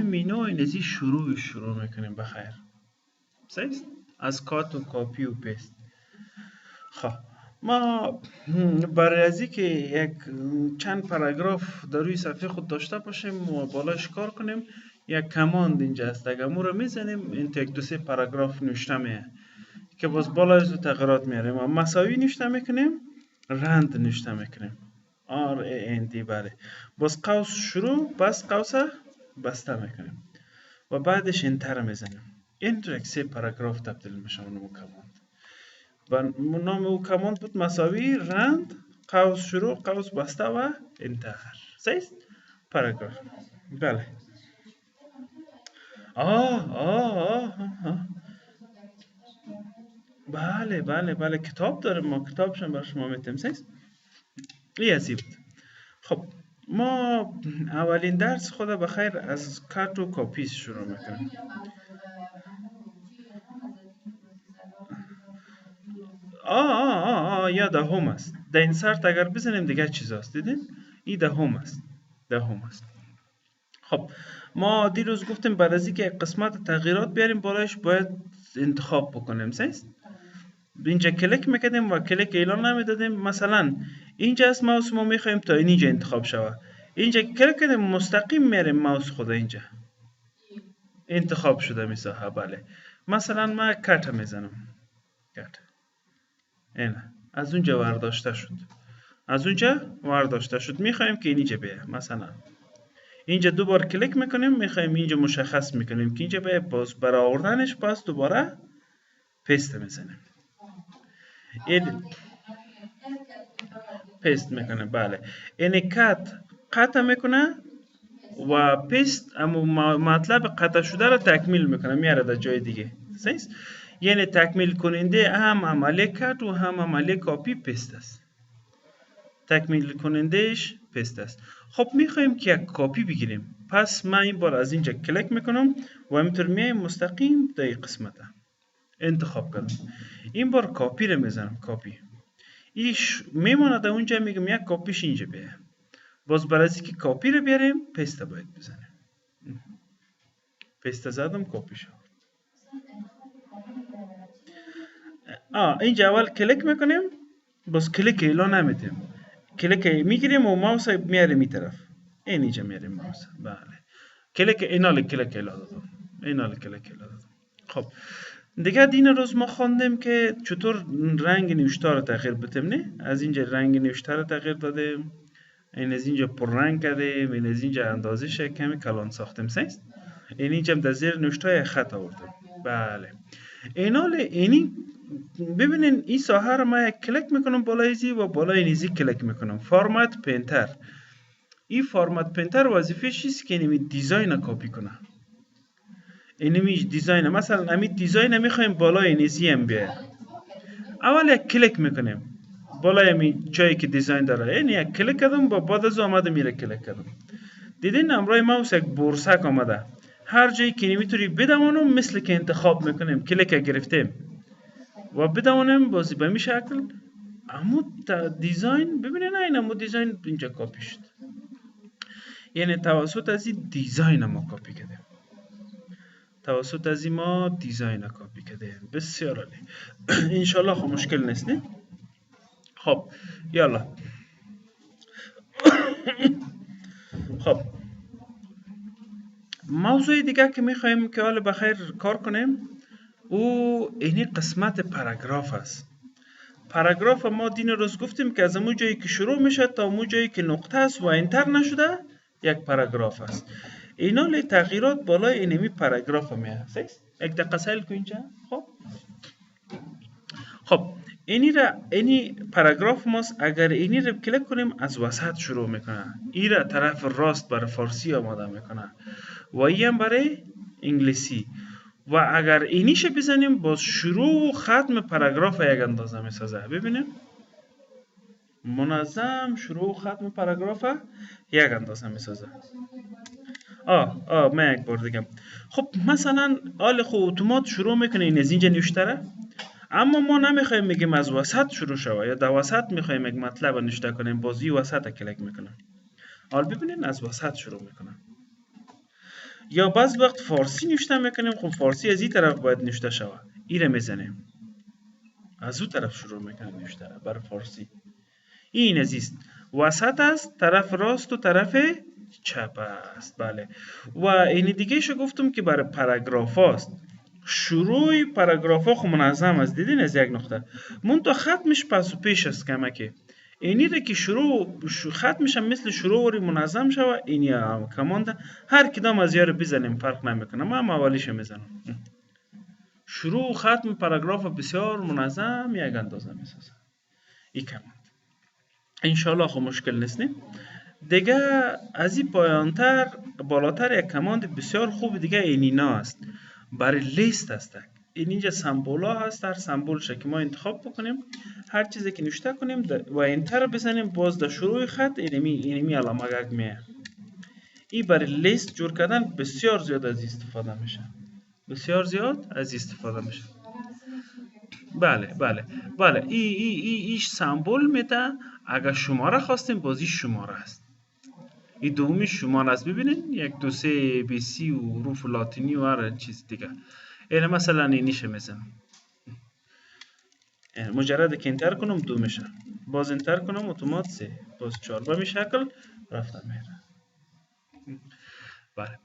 مینو اینزی شروع میکنیم بخیر. سیست از کات و کاپی و پیست. خب ما برای از که یک چند پاراگراف در روی صفحه خود داشته باشیم و بالاش کار کنیم، یک کماند اینجا است. اگر مو رو میزنیم این تا یک دو سه پاراگراف نوشته میه که باز بالاش دو تغییرات میاریم. ما مساوی نوشته میکنیم، رند نوشته میکنیم، RAND. بله باز قوس شروع، بس قوس بسته میکنیم و بعدش انتر میزنیم. این تو یک سه پاراگراف تبدیل میشه اون کماند. و نام او کماند بود مساوی رند قوس شروع قوس بسته و انتر. سیست پاراگراف. بله بله کتاب داریم، ما کتابشم برای شما میتیم. سیست این ازی بود. خب ما اولین درس خود بخیر از کات و کاپی شروع میکنیم. یا دهم است. در اینسرت اگر بزنیم دیگه چیز است. دیدین؟ این دهم است. خب ما دیروز گفتیم بعد از اینکه قسمت تغییرات بیاریم بالایش باید انتخاب بکنیم. سیست اینجا کلیک میکردیم و کلیک اعلان نمیدادیم. مثلا اینجا از ماوس ما میخوایم تا اینجا انتخاب شود. اینجا کلیک کردیم مستقیم میاریم ماوس خود اینجا انتخاب شده میساها. بله مثلا ما کات میزنم، کات اینه از اونجا ورداشته شد. میخوایم که اینجا بیه. مثلا اینجا دوبار کلیک میکنیم، میخوایم اینجا مشخص میکنیم که اینجا بیه. باز برای آوردنش باز دوباره پیست میزنیم. پیست میکنه. بله این قطع میکنه و پیست اما مطلب قطع شده را تکمیل میکنه، میاره در جای دیگه. سیست یعنی تکمیل کننده هم عملی کات و هم عملی کاپی پیست است. تکمیل کنندهش پیست است. خب میخوایم که یک کاپی بگیریم. پس من این بار از اینجا کلیک میکنم و همینطور میایم مستقیم در این قسمت انتخاب کردم. این بار کاپی رو میزنم. کاپی ایش میمونه در اونجا. میگم یک کاپیش اینجا بیه. باز برای از اینکه کاپی رو بیاریم پیست باید بزنیم. پیست زدم کاپی شد. اینجا اول کلیک میکنیم، باز کلیک اعلان نمیدیم. کلیک میگیریم و ماوس میاریم این طرف. اینجا میاریم ماوس. بله کلیک کلیک اعلان دادم. خب دیگه دین روز ما خواندیم که چطور رنگ نوشته رو تغییر بدیم. نه از اینجا رنگ نوشته رو تغییر دادیم، این از اینجا پر رنگ کردیم، این از اینجا اندازش کمی کلان ساختیم. سیست اینجا در زیر نوشته خط آوردیم. بله اینی ببینین این ساحه رو ما کلیک میکنم بالای زی و بالای نیزی کلیک میکنم. فرمت پینتر. این فرمت پینتر وظیفه‌ش چیست که اینمی دیزاین کپی کنه. اینمی دیزاین مثلا امی دیزاین میخوایم بالای نیزی هم بیه. اول یک کلیک میکنیم بالای می جایی که دیزاین داره. این یک کلیک کردم با بعد از آمده میره کلیک کردم. دیدین امروی ماوس یک بورسک آمده. هر جایی که نمیتونی بدمانم مثل که انتخاب میکنیم کلیک گرفتیم و بدمانم بازی به می شکل امو دیزاین. ببینین این امو دیزاین اینجا کاپی شد. یعنی توسط از این دیزاین ما کاپی کردیم. بسیار عالی. انشالله خب مشکل نیست. نه خب یالا. خب موضوع دیگه که میخوایم که حال بخیر کار کنیم او اینی قسمت پاراگراف است. پاراگراف ما دین روز گفتیم که از امو جایی که شروع میشه تا امو جایی که نقطه است و انتر نشده یک پاراگراف است. اینا تغییرات بالای اینمی پاراگراف میاد. یک دقیقه سیل کو اینجا. خب اینی پاراگراف ماست. اگر اینی رو کلیک کنیم از وسط شروع میکنه. این را طرف راست برای فارسی آماده میکنه و این هم برای انگلیسی. و اگر اینیش بزنیم باز شروع و ختم پاراگراف یک اندازه میسازه. ببینیم منظم شروع و ختم پاراگراف یک اندازه میسازه. من یک بار دیگه. خب مثلا آل خو اتومات شروع میکنه این از اینجا نوشته، اما ما نمیخوایم بگیم از وسط شروع شوه یا در وسط میخوایم یک مطلب نوشته کنیم. بازی وسط کلیک میکنم. حال ببینین از وسط شروع میکنم. یا بعض وقت فارسی نوشته میکنیم. خب فارسی از این طرف باید نوشته شود، ایره میزنیم از اون طرف شروع میکنیم نوشته بر فارسی. این است، وسط است، طرف راست و طرف چپ است. بله. و این دیگه شو گفتم که برای پاراگراف است. شروع پاراگراف ها خب منظم است، دیدین از یک نقطه منتها ختمش پس و پیش است کمکی. اینی را که ختمش هم مثل شروع وری منظم شود. اینی هم کمانده هر کدام از یار بزنیم فرق نمیکنه. من اولیش میزنم. شروع و ختم پاراگراف بسیار منظم یک اندازه میسازه. این کماند انشالله خب مشکل نیستیم دیگه. از این پایانتر بالاتر یک کماند بسیار خوب دیگه اینینا است، برای لیست است. این اینجا سمبولا هست، هر سمبول که ما انتخاب بکنیم، هر چیزی که نوشته کنیم و انتر بزنیم، باز در شروع خط اینمی علامه گگ میه. این برای لیست جور کردن بسیار زیاد از استفاده میشه، بسیار زیاد از استفاده میشه. بله ایش سمبول میده. اگر شماره خواستیم بازی شماره است. این دومی شماره است. ببینید 1 2 3 بی سی و حروف لاتینی و هر چیز دیگه. این مثلا اینیشه میزنم، مجرد که انتر کنم 2 میشه، باز انتر کنم اتومات 3، باز 4. به این شکل رفتم میره. بله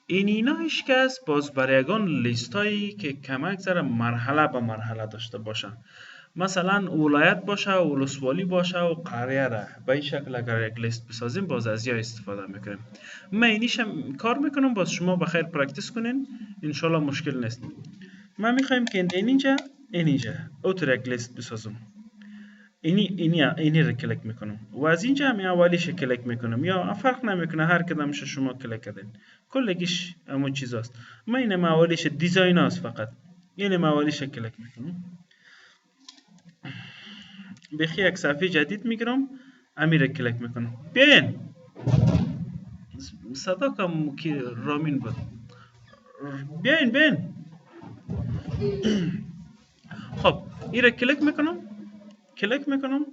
اینایش که است باز برای یگان لیست هایی که کمک زره مرحله به مرحله داشته باشن. مثلا ولایت باشه، ولسوالی باشه و قریه را به این شکل اگر یک لیست بسازیم باز از یا استفاده میکنیم. من اینیشم کار میکنم، باز شما بخیر پرکتیس کنین انشالله مشکل نیست. من میخوایم که اینجا اوتر یک لیست بسازم. اینی را کلیک میکنم و از اینجا هم اولیش کلیک میکنم، یا فرق نمیکنه هر کدامش شما کلیک کردین، کلگیش همون چیز است. من اینم اولیش دیزاین است، فقط اینم اولیش کلیک میکنم. بخی یک صفحه جدید میگیرم، امیر کلیک میکنم. بیاین صدا کم که رامین بود. بیاین خب این را کلیک میکنم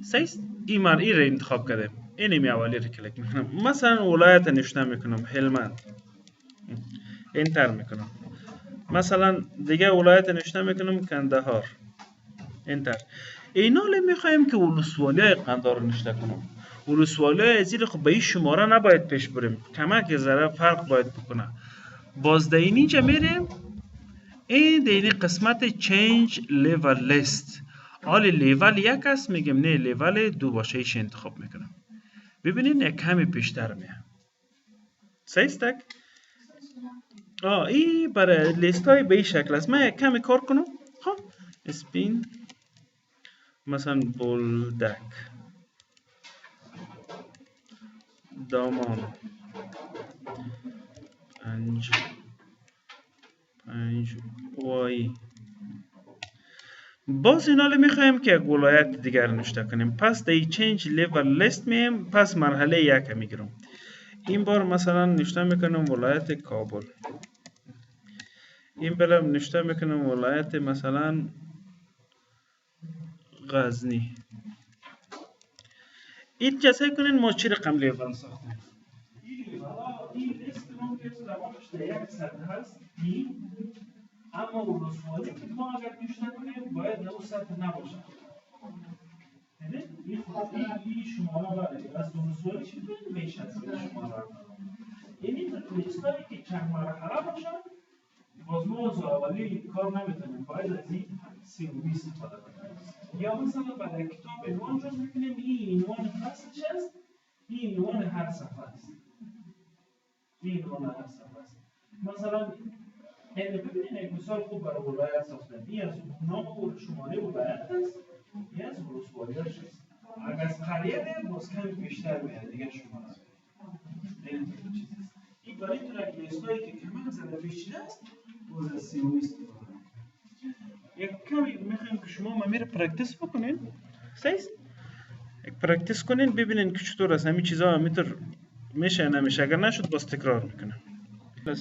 سیست ای را انتخاب کردم. اینمی اولی را کلیک میکنم. مثلا ولایت نوشته میکنم هلمند، انتر میکنم. مثلا دیگه ولایت نوشته میکنم کندهار، انتر. اینا میخوایم که ولسوالی های قندهار نوشته کنم. ولسوالی های زیر خب به این شماره نباید پیش بریم، کمک ذره فرق باید بکنه. باز در اینجا میریم، این در این قسمت change level list. حالی لیول 1 است، میگم نه لیول 2 باشه، ایش انتخاب میکنم. ببینین یک کمی پیشتر میه. سیستک این برای لیست های به این شکل است. من یک کمی کار کنم. خب اسپین مثلا بولدک، دامان، پنج وای. باز اینا رو میخوایم که یک ولایت دیگر نوشته کنیم. پس دی چنج لیول لیست میم، پس مرحله 1 میگیرم. این بار مثلا نوشته میکنم ولایت کابل. این برم نوشته میکنم ولایت مثلا غزنی. این جسه کنین ما چی رقم لیول ساختیم. این لیست ممکن زمانش در یک سطح هست، اما ولسوالی که ما اگر نوشته کنیم باید در اون سطح نباشه. این شماره برای از ولسوالی چی کنیم میشه از شماره. این لیستایی که چند مرحله باشن باز ما از اولی کار نمیتونیم، باید از این سیومی استفاده کنیم. یا مثلا برای کتاب عنوان جز میکنیم این عنوان فصلش است، این عنوان هر صفحه است. مثلا ببینید یک مثال خوب برای ولایت ساختن. این از نام و شماره ولایت است، این از ولسوالی‌اش است. اگر از قریه باز کمی بیشتر میاد دیگه شماره. این برای طور اگه لیستایی که کمک زده پیچیده است باز از سیومی استفاده یک کمی میخوایم که شما ممیر پرکتیس بکنین. سیست یک پرکتیس کنین ببینین که چطور است. همین چیزا میتر میشه نمیشه، اگر نشد باز تکرار میکنم.